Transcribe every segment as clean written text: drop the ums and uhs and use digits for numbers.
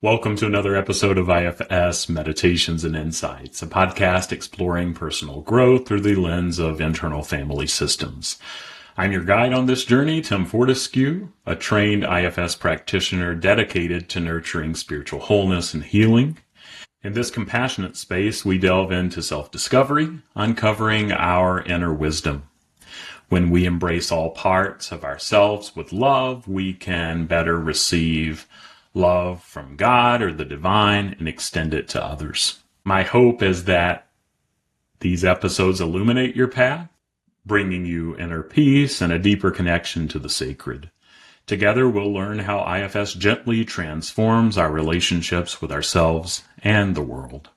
Welcome to another episode of IFS Meditations and Insights, a podcast exploring personal growth through the lens of internal family systems. I'm your guide on this journey, Tim Fortescue, a trained IFS practitioner dedicated to nurturing spiritual wholeness and healing. In this compassionate space, we delve into self-discovery, uncovering our inner wisdom. When we embrace all parts of ourselves with love, we can better receive love from God or the divine and extend it to others. My hope is that these episodes illuminate your path, bringing you inner peace and a deeper connection to the sacred. Together, we'll learn how IFS gently transforms our relationships with ourselves and the world.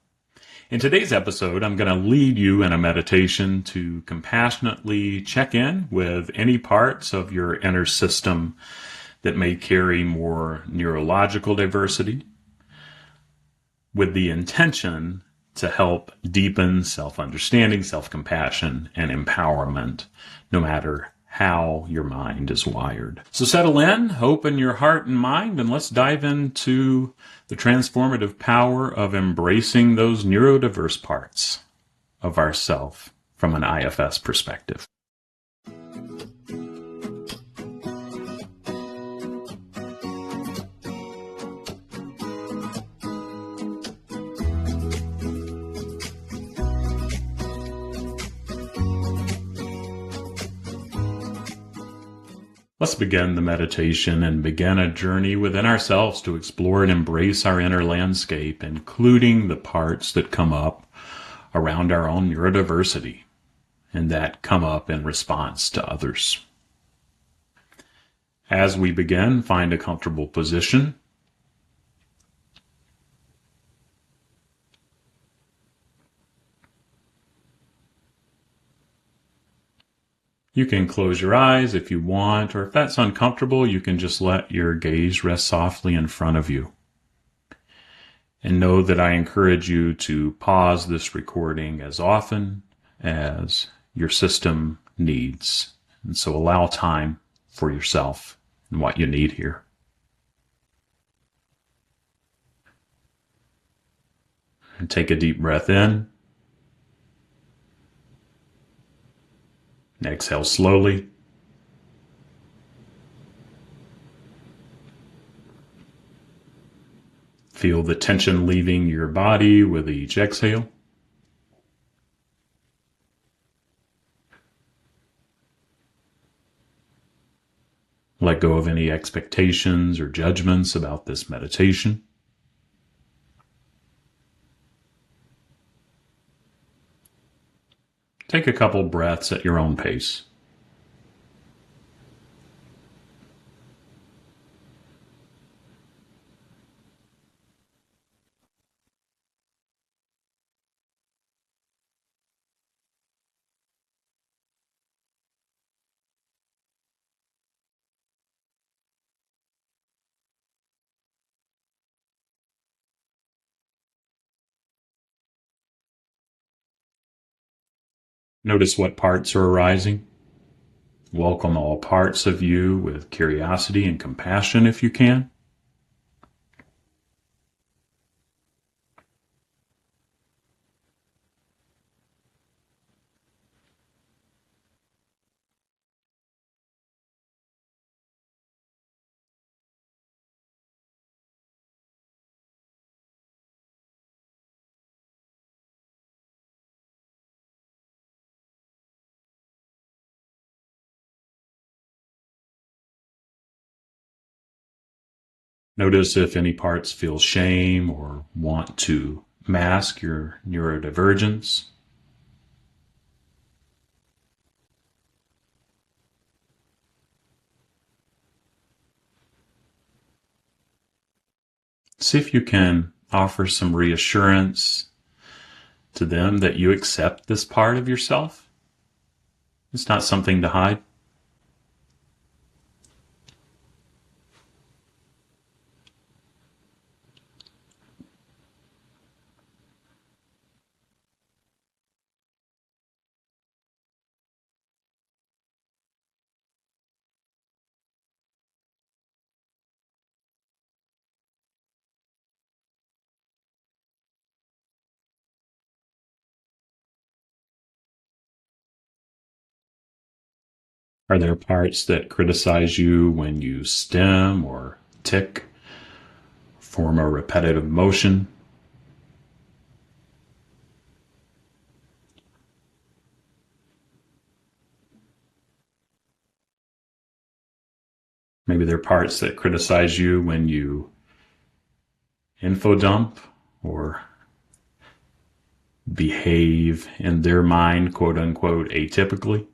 In today's episode, I'm going to lead you in a meditation to compassionately check in with any parts of your inner system that may carry more neurological diversity, with the intention to help deepen self-understanding, self-compassion, and empowerment, no matter how your mind is wired. So settle in, open your heart and mind, and let's dive into the transformative power of embracing those neurodiverse parts of ourself from an IFS perspective. Let's begin the meditation and begin a journey within ourselves to explore and embrace our inner landscape, including the parts that come up around our own neurodiversity and that come up in response to others. As we begin, find a comfortable position. You can close your eyes if you want, or if that's uncomfortable, you can just let your gaze rest softly in front of you. And know that I encourage you to pause this recording as often as your system needs. And so allow time for yourself and what you need here. And take a deep breath in. And exhale slowly. Feel the tension leaving your body with each exhale. Let go of any expectations or judgments about this meditation. Take a couple breaths at your own pace. Notice what parts are arising. Welcome all parts of you with curiosity and compassion if you can. Notice if any parts feel shame or want to mask your neurodivergence. See if you can offer some reassurance to them that you accept this part of yourself. It's not something to hide. Are there parts that criticize you when you stim or tick, form a repetitive motion? Maybe there are parts that criticize you when you infodump or behave in their mind, quote unquote, atypically.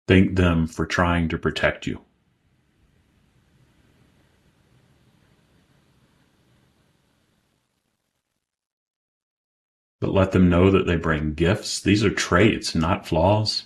Thank them for trying to protect you. But let them know that they bring gifts. These are traits, not flaws.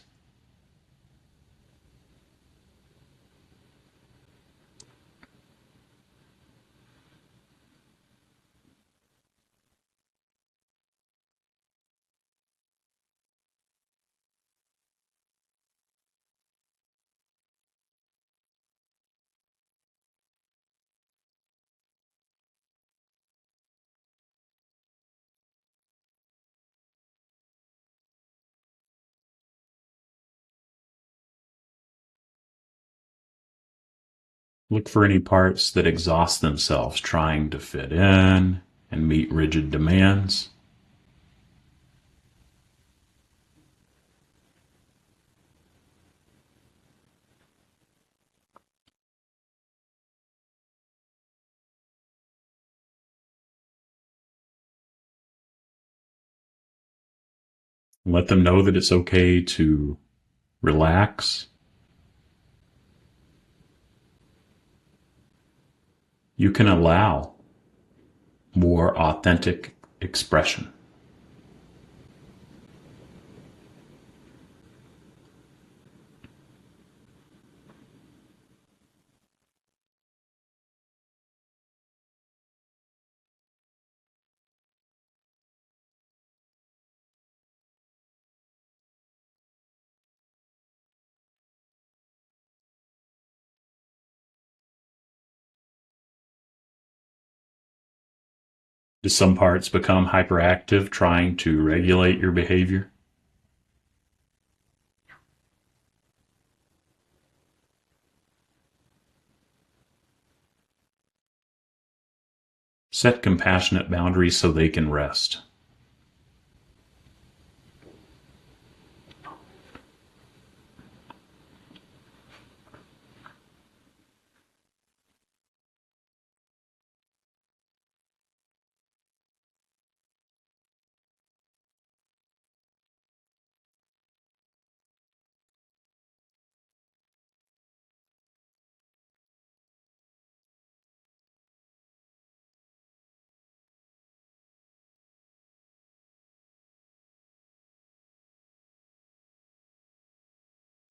Look for any parts that exhaust themselves trying to fit in and meet rigid demands. Let them know that it's okay to relax. You can allow more authentic expression. Do some parts become hyperactive trying to regulate your behavior? Set compassionate boundaries so they can rest.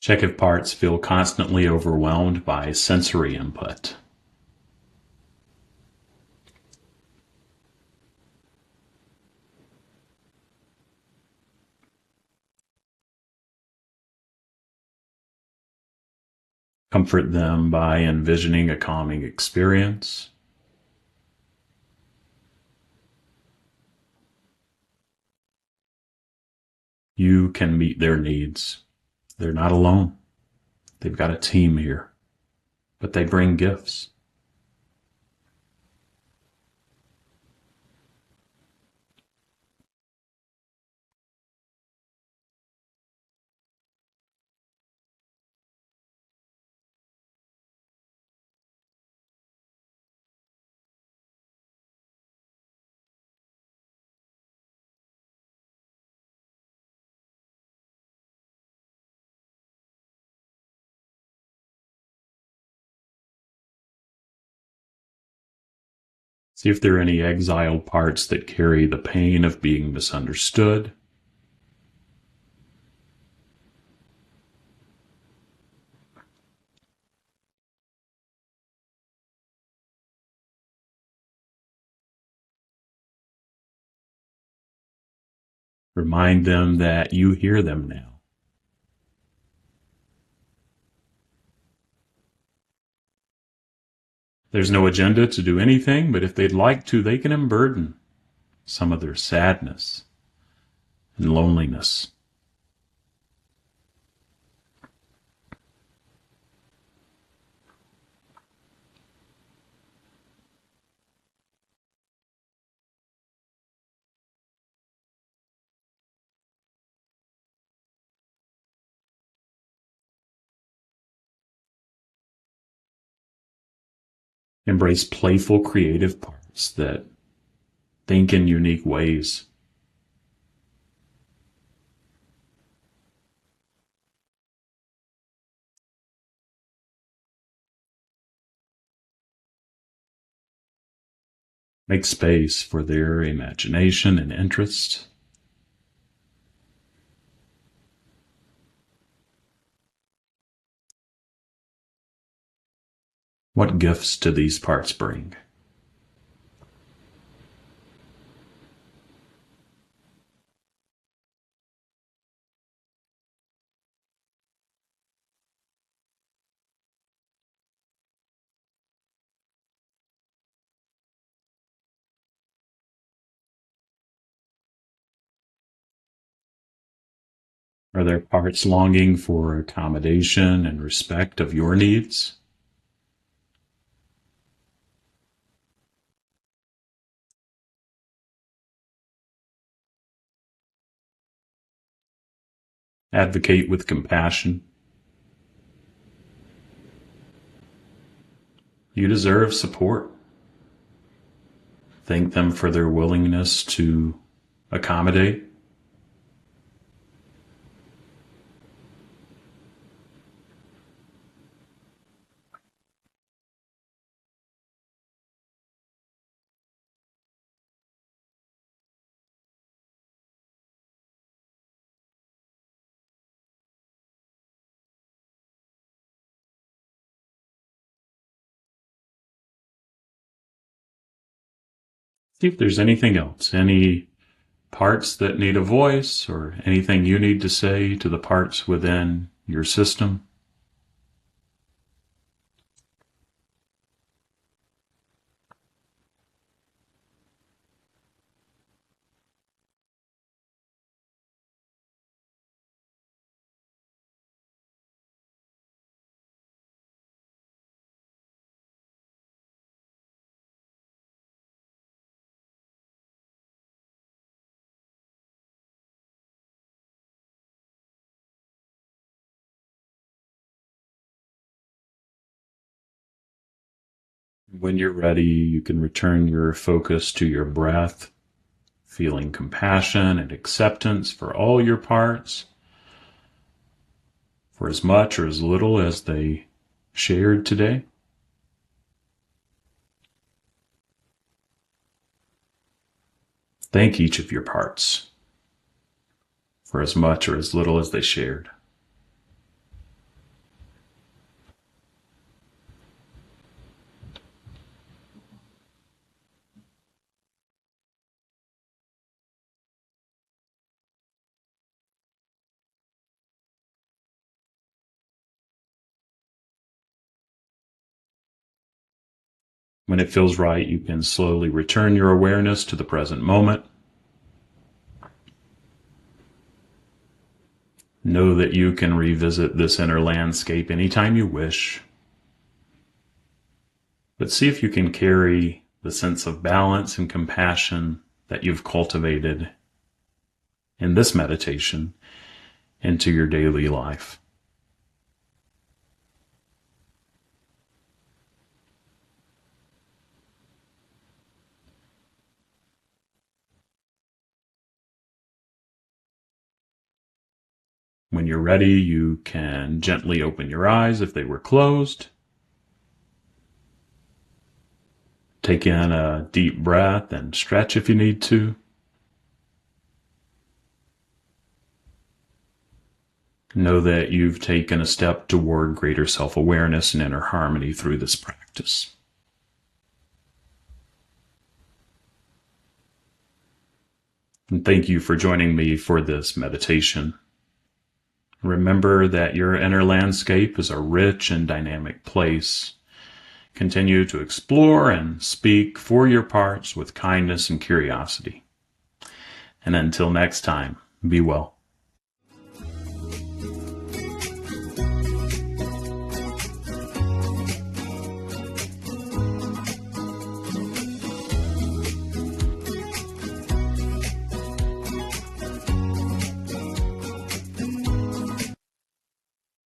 Check if parts feel constantly overwhelmed by sensory input. Comfort them by envisioning a calming experience. You can meet their needs. They're not alone. They've got a team here, but they bring gifts. See if there are any exiled parts that carry the pain of being misunderstood. Remind them that you hear them now. There's no agenda to do anything, but if they'd like to, they can unburden some of their sadness and loneliness. Embrace playful, creative parts that think in unique ways. Make space for their imagination and interest. What gifts do these parts bring? Are there parts longing for accommodation and respect of your needs? Advocate with compassion. You deserve support. Thank them for their willingness to accommodate. See if there's anything else, any parts that need a voice or anything you need to say to the parts within your system. When you're ready, you can return your focus to your breath, feeling compassion and acceptance for all your parts, for as much or as little as they shared today. Thank each of your parts for as much or as little as they shared. When it feels right, you can slowly return your awareness to the present moment. Know that you can revisit this inner landscape anytime you wish. But see if you can carry the sense of balance and compassion that you've cultivated in this meditation into your daily life. When you're ready, you can gently open your eyes if they were closed. Take in a deep breath and stretch if you need to. Know that you've taken a step toward greater self-awareness and inner harmony through this practice. And thank you for joining me for this meditation. Remember that your inner landscape is a rich and dynamic place, Continue to explore and speak for your parts with kindness and curiosity. And until next time, be well.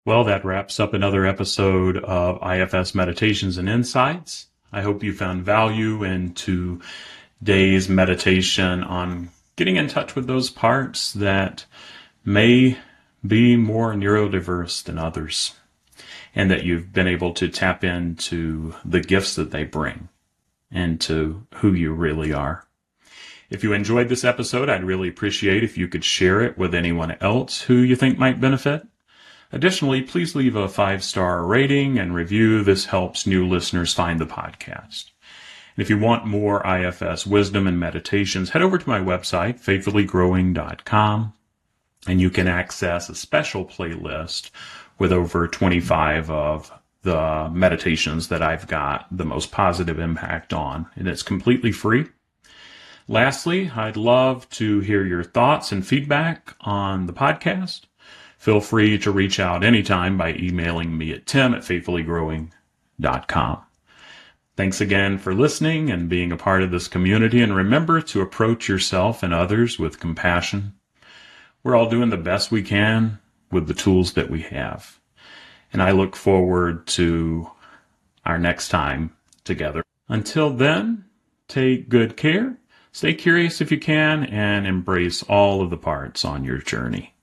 Well, that wraps up another episode of IFS Meditations and Insights. I hope you found value in today's meditation on getting in touch with those parts that may be more neurodiverse than others, and that you've been able to tap into the gifts that they bring and to who you really are. If you enjoyed this episode, I'd really appreciate if you could share it with anyone else who you think might benefit. Additionally, please leave a 5-star rating and review. This helps new listeners find the podcast. And if you want more IFS wisdom and meditations, head over to my website, faithfullygrowing.com, and you can access a special playlist with over 25 of the meditations that I've got the most positive impact on, and it's completely free. Lastly, I'd love to hear your thoughts and feedback on the podcast. Feel free to reach out anytime by emailing me at tim@faithfullygrowing.com. Thanks again for listening and being a part of this community, and remember to approach yourself and others with compassion. We're all doing the best we can with the tools that we have, and I look forward to our next time together. Until then, take good care, stay curious if you can, and embrace all of the parts on your journey.